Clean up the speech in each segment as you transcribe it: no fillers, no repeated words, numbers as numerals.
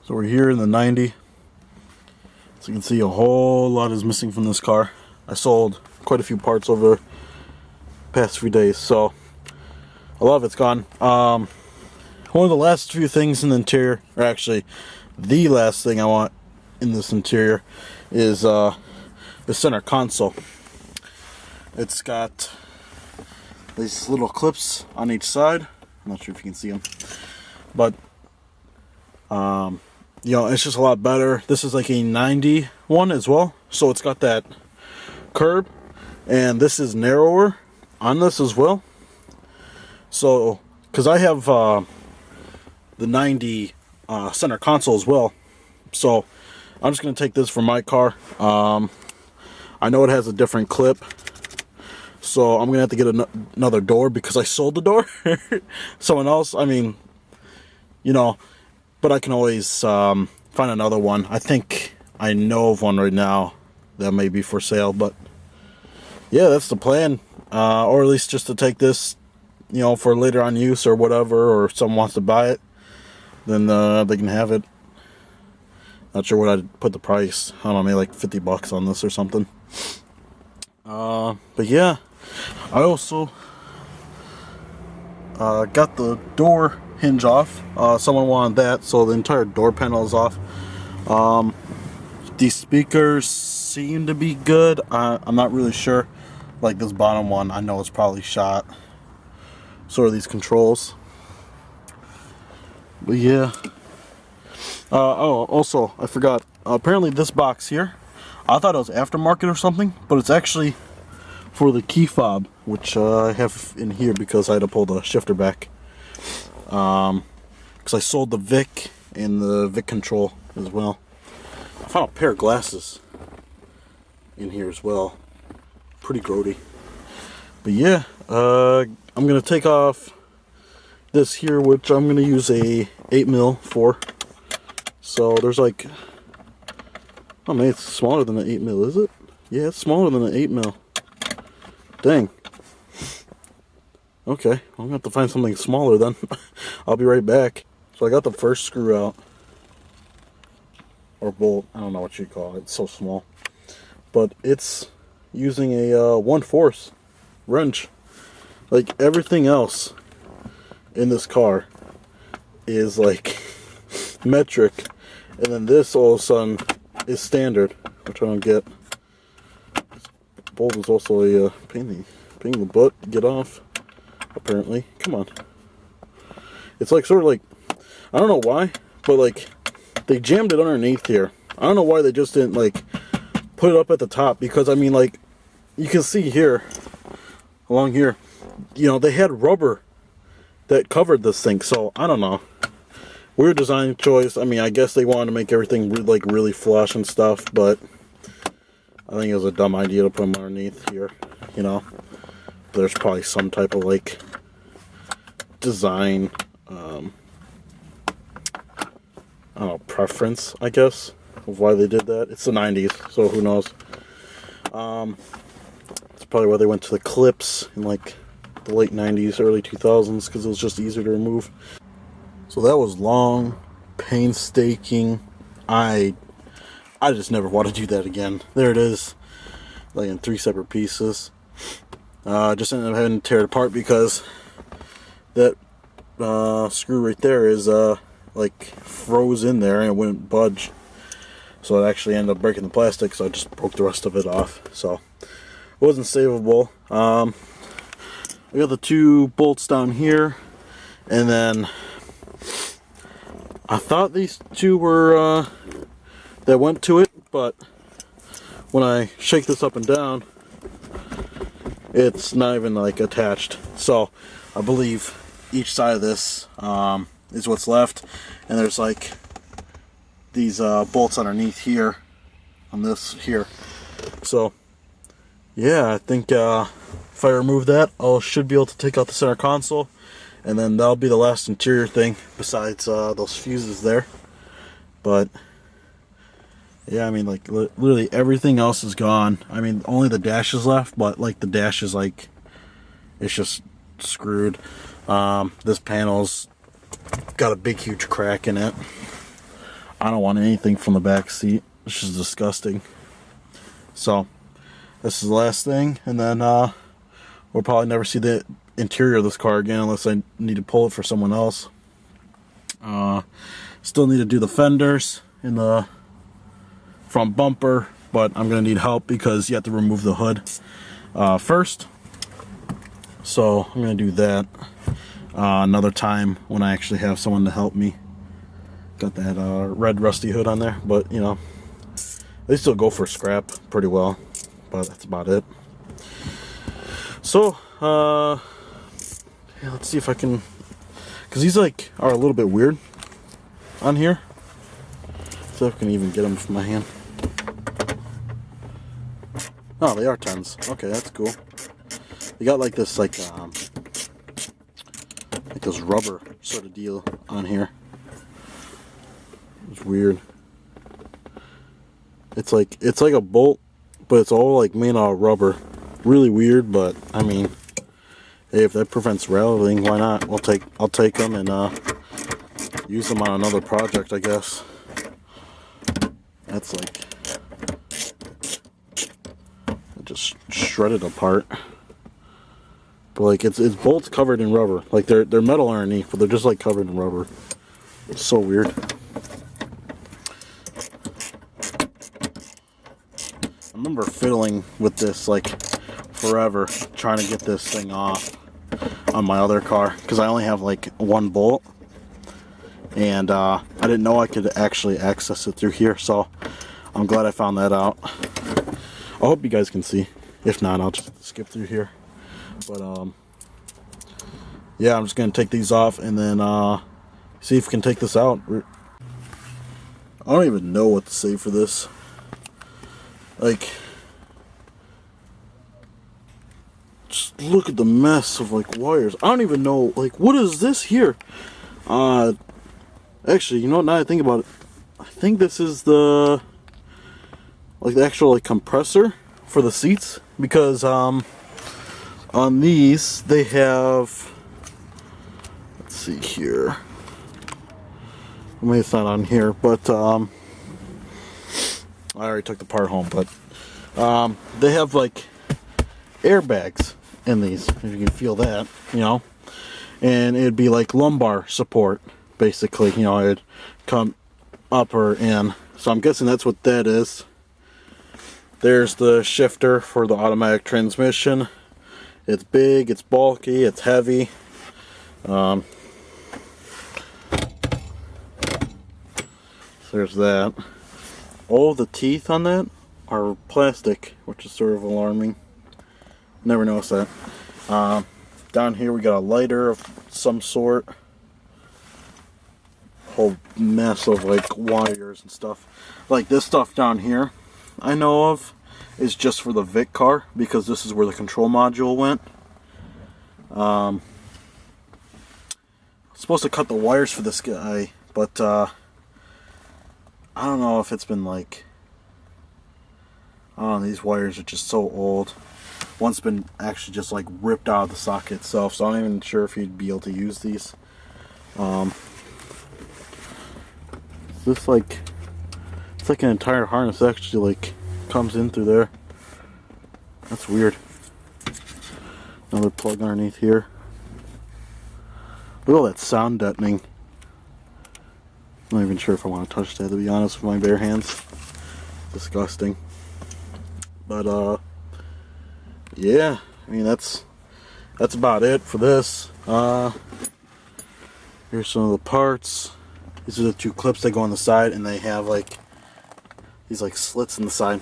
So we're here in the 90. So you can see a whole lot is missing from this car. I sold quite a few parts over the past few days, so a lot of it's gone. One of the last few things in the interior, or actually the last thing I want in this interior, is the center console. It's got these little clips on each side. I'm not sure if you can see them, but you know, it's just a lot better. This is like a 90 one as well, so it's got that curb, and this is narrower on this as well. So, because I have the 90 center console as well, so I'm just going to take this for my car. I know it has a different clip, so I'm going to have to get another door because I sold the door. Someone else, I mean, you know, but I can always find another one. I think I know of one right now that may be for sale, but yeah, that's the plan. Or at least just to take this, you know, for later on use or whatever, or if someone wants to buy it, then they can have it. Not sure what I'd put the price. I don't know, maybe like $50 on this or something. But yeah, I also got the door hinge off. Someone wanted that, so the entire door panel is off. These speakers seem to be good. I'm not really sure. Like this bottom one, I know it's probably shot. So are these controls. But yeah. Oh, also, I forgot. Apparently this box here, I thought it was aftermarket or something, but it's actually for the key fob, which I have in here because I had to pull the shifter back. Because I sold the Vic and the Vic control as well. I found a pair of glasses in here as well. Pretty grody. But yeah, I'm going to take off this here, which I'm going to use a 8mm for. So there's like, oh man, it's smaller than an 8mm, is it? Yeah, it's smaller than an 8mm. Dang. Okay, well, I'm going to have to find something smaller then. I'll be right back. So I got the first screw out. Or bolt, I don't know what you'd call it, it's so small. But it's using a 1/4 wrench. Like everything else in this car is like metric. And then this all of a sudden is standard, which I don't get. This bolt is also a pain in the butt to get off. Apparently, come on. It's like sort of like, I don't know why, but like they jammed it underneath here. I don't know why they just didn't like put it up at the top, because I mean, like you can see here, along here, you know, they had rubber that covered this thing. So I don't know. Weird design choice. I mean, I guess they wanted to make everything like really flush and stuff, but I think it was a dumb idea to put them underneath here, you know. There's probably some type of like design, I don't know, preference, I guess, of why they did that. It's the 90s, so who knows. It's probably why they went to the clips in like the late 90s, early 2000s, because it was just easier to remove. So that was long, painstaking. I just never want to do that again. There it is, like in 3 separate pieces. Just ended up having to tear it apart because that screw right there is like froze in there and it wouldn't budge. So it actually ended up breaking the plastic, so I just broke the rest of it off. So it wasn't savable. I got the 2 bolts down here, and then I thought these 2 were that went to it, but when I shake this up and down, it's not even like attached. So I believe each side of this is what's left, and there's like these bolts underneath here on this here. So yeah, I think if I remove that, I should be able to take out the center console, and then that'll be the last interior thing besides those fuses there. But yeah, I mean, like literally everything else is gone. I mean, only the dash is left, but like the dash is like, it's just screwed. This panel's got a big huge crack in it. I don't want anything from the back seat. It's just disgusting. So this is the last thing, and then we'll probably never see the interior of this car again unless I need to pull it for someone else. Still need to do the fenders in the front bumper, but I'm gonna need help because you have to remove the hood first. So I'm gonna do that another time when I actually have someone to help me. Got that red rusty hood on there, but you know, they still go for scrap pretty well, but that's about it. So yeah, let's see if I can, because these like are a little bit weird on here. So if I can even get them from my hand. Oh, they are 10s. Okay, that's cool. They got like this like this rubber sort of deal on here. It's weird. It's like a bolt, but it's all like made out of rubber. Really weird, but I mean, hey, if that prevents rattling, why not? I'll take them and use them on another project, I guess. That's like just shredded apart. But like it's bolts covered in rubber. Like they're metal underneath, but they're just like covered in rubber. It's so weird. I remember fiddling with this like forever, trying to get this thing off on my other car because I only have like one bolt, and I didn't know I could actually access it through here. So I'm glad I found that out. I hope you guys can see. If not, I'll just skip through here. But yeah, I'm just gonna take these off and then see if we can take this out. I don't even know what to say for this. Like, just look at the mess of like wires. I don't even know, like, what is this here? Actually, you know what, now I think about it, I think this is the actual like compressor for the seats, because on these they have, let's see here, I mean it's not on here, but I already took the part home, but they have like airbags in these, if you can feel that, you know, and it'd be like lumbar support basically, you know, it'd come up or in, so I'm guessing that's what that is. There's the shifter for the automatic transmission. It's big, it's bulky, it's heavy. So there's that. All the teeth on that are plastic, which is sort of alarming. Never noticed that. Down here we got a lighter of some sort. Whole mess of like wires and stuff. Like this stuff down here, I know of, is just for the Vic car, because this is where the control module went. Supposed to cut the wires for this guy, but I don't know if it's been like, oh, these wires are just so old. One's been actually just like ripped out of the socket itself, so I'm not even sure if you'd be able to use these. This like, it's like an entire harness actually like comes in through there. That's weird. Another plug underneath here. Look at all that sound deadening. I'm not even sure if I want to touch that, to be honest, with my bare hands. Disgusting. But yeah, I mean that's about it for this. Here's some of the parts. These are the two clips that go on the side, and they have like these like slits in the side.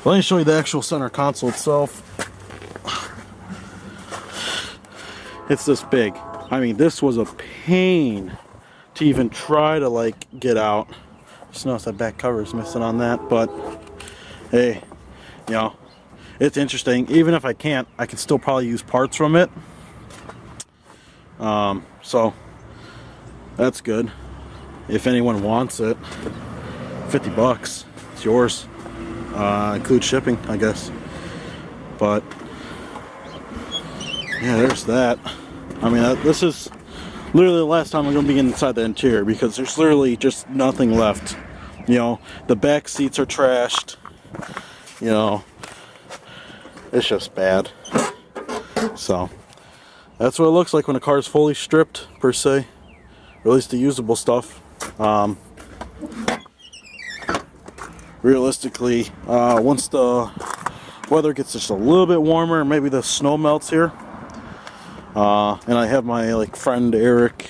Let me show you the actual center console itself. It's this big. I mean, this was a pain to even try to like get out. Just notice that back cover is missing on that, but hey, you know, it's interesting. Even if I can't, I can still probably use parts from it. So that's good. If anyone wants it, 50 bucks, it's yours. Include shipping, I guess. But yeah, there's that. I mean, this is literally the last time I'm going to be inside the interior, because there's literally just nothing left. You know, the back seats are trashed. You know, it's just bad. So that's what it looks like when a car is fully stripped, per se, or at least the usable stuff. Realistically, once the weather gets just a little bit warmer, maybe the snow melts here, and I have my friend Eric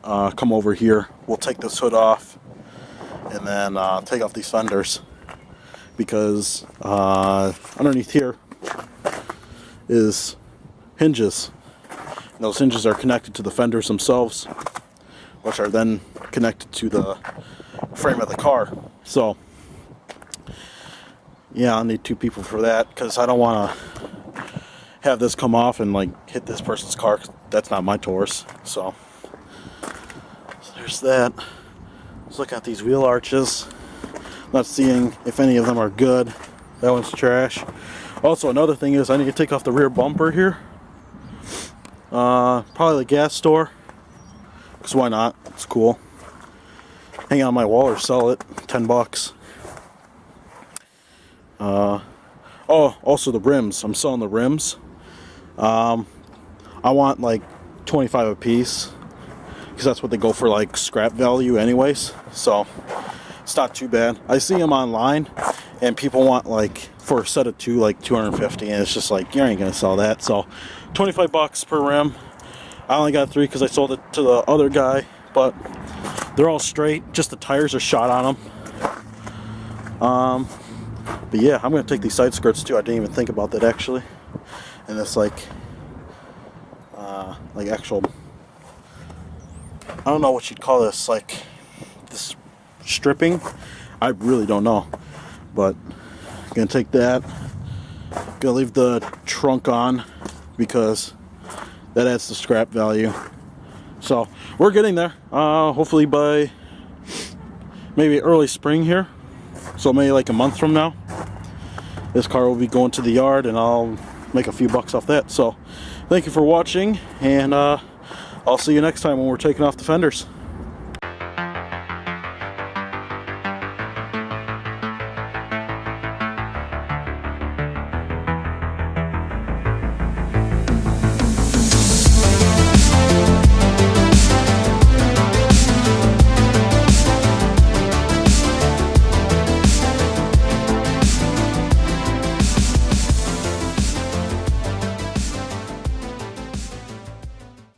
come over here, we'll take this hood off and then take off these fenders, because underneath here is hinges, and those hinges are connected to the fenders themselves, which are then connected to the frame of the car. So yeah, I'll need 2 people for that, because I don't want to have this come off and hit this person's car. That's not my Taurus. So there's that. Let's look at these wheel arches. Not seeing if any of them are good. That one's trash. Also, another thing is I need to take off the rear bumper here. Probably the gas store, because why not? It's cool. Hang on my wall or sell it. $10. Oh, also the rims. I'm selling the rims. I want 25 a piece, because that's what they go for, scrap value anyways. So it's not too bad. I see them online, and people want for a set of 2 250, and it's just you ain't gonna sell that. So $25 per rim. I only got 3 because I sold it to the other guy, but they're all straight, just the tires are shot on them. But yeah, I'm gonna take these side skirts too. I didn't even think about that actually. And this actual, I don't know what you'd call this, this stripping. I really don't know, but I'm gonna take that. Gonna leave the trunk on, because that adds the scrap value. So we're getting there. Hopefully by maybe early spring here. So maybe a month from now, this car will be going to the yard, and I'll make a few bucks off that. So thank you for watching, and I'll see you next time when we're taking off the fenders.